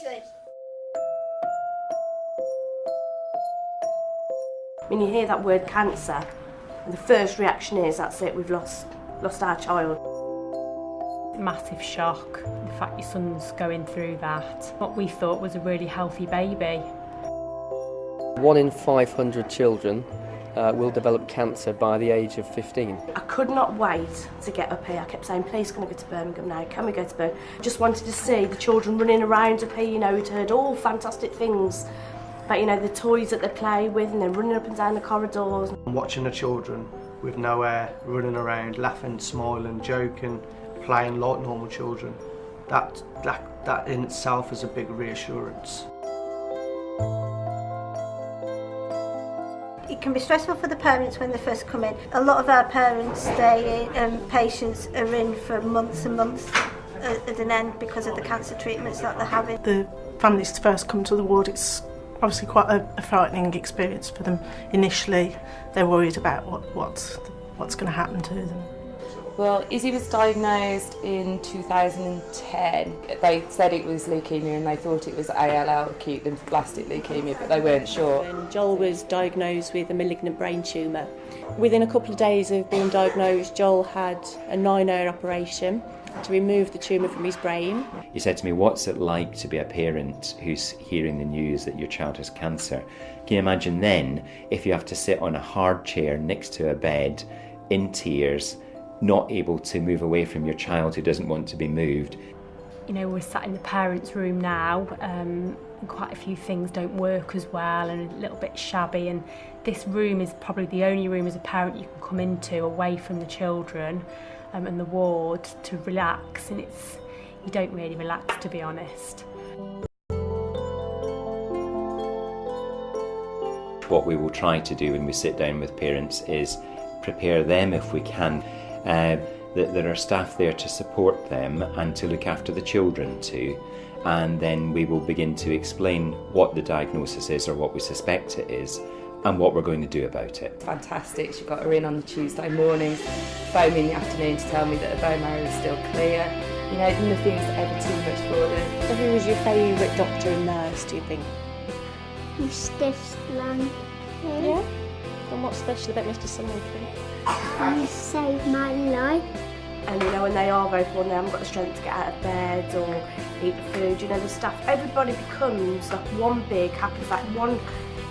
Good. When you hear that word cancer, and the first reaction is, that's it, we've lost our child. Massive shock, the fact your son's going through that. What we thought was a really healthy baby. 1 in 500 children will develop cancer by the age of 15. I could not wait to get up here. I kept saying, please can I go to Birmingham now? Can we go to Birmingham? Just wanted to see the children running around up here, you know, we'd heard all fantastic things. But you know, the toys that they play with and they're running up and down the corridors. Watching the children with no hair, running around, laughing, smiling, joking, playing like normal children, that in itself is a big reassurance. It can be stressful for the parents when they first come in. A lot of our parents stay in and patients are in for months and months at an end because of the cancer treatments that they're having. The families first come to the ward, it's obviously quite a frightening experience for them. Initially, they're worried about what's going to happen to them. Well, Izzy was diagnosed in 2010. They said it was leukemia and they thought it was ALL, acute lymphoblastic leukemia, but they weren't sure. And Joel was diagnosed with a malignant brain tumour. Within a couple of days of being diagnosed, Joel had a 9-hour operation to remove the tumour from his brain. He said to me, what's it like to be a parent who's hearing the news that your child has cancer? Can you imagine then if you have to sit on a hard chair next to a bed in tears, not able to move away from your child who doesn't want to be moved? You know, we're sat in the parents' room now, and quite a few things don't work as well and a little bit shabby, and this room is probably the only room as a parent you can come into away from the children and the ward to relax, and you don't really relax, to be honest. What we will try to do when we sit down with parents is prepare them, if we can, that there are staff there to support them and to look after the children too, and then we will begin to explain what the diagnosis is or what we suspect it is and what we're going to do about it. Fantastic, she got her in on the Tuesday morning, phoned me in the afternoon to tell me that her bone marrow is still clear. You know, nothing's ever too much for them. So who was your favourite doctor and nurse, do you think? Mr. Slan. Yeah? And what's special about Mr. Slan? He saved my life. And you know, when they are very poor and they haven't got the strength to get out of bed or eat the food, you know, the staff, everybody becomes like one big happy family.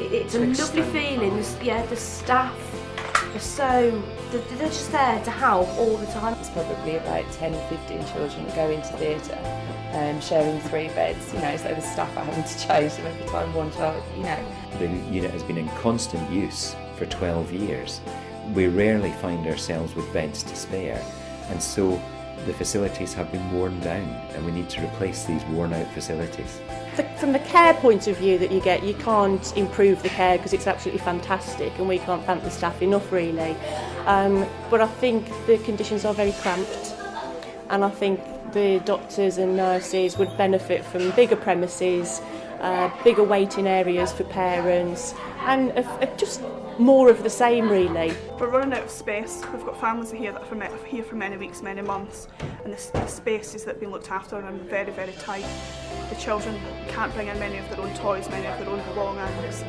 It's a lovely feeling. Yeah, the staff are they're just there to help all the time. There's probably about 10 or 15 children that go into theatre, sharing 3 beds, you know, so the staff are having to change them every time one child, you know. The unit has been in constant use for 12 years. We rarely find ourselves with beds to spare, and so the facilities have been worn down and we need to replace these worn out facilities. From the care point of view that you get, you can't improve the care because it's absolutely fantastic and we can't thank the staff enough really. But I think the conditions are very cramped, and I think the doctors and nurses would benefit from bigger premises, bigger waiting areas for parents, and just more of the same really. We're running out of space. We've got families here that are here for many weeks, many months, and the spaces that have been looked after are very, very tight. The children can't bring in many of their own toys, many of their own belongings.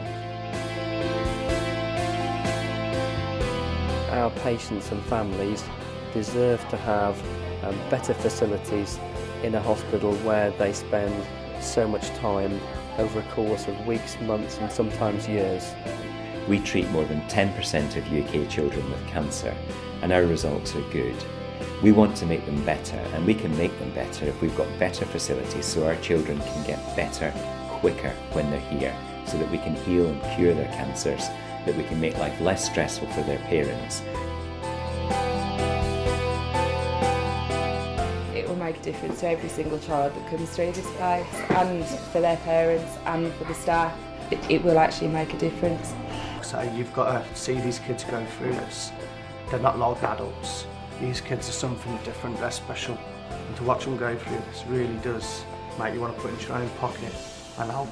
Our patients and families deserve to have better facilities in a hospital where they spend so much time over a course of weeks, months and sometimes years. We treat more than 10% of UK children with cancer, and our results are good. We want to make them better, and we can make them better if we've got better facilities so our children can get better quicker when they're here, so that we can heal and cure their cancers, that we can make life less stressful for their parents. It will make a difference to every single child that comes through this place, and for their parents and for the staff. It will actually make a difference. So you've got to see these kids go through this. They're not like adults. These kids are something different, they're special. And to watch them go through this really does make you want to put it in your own pocket and help.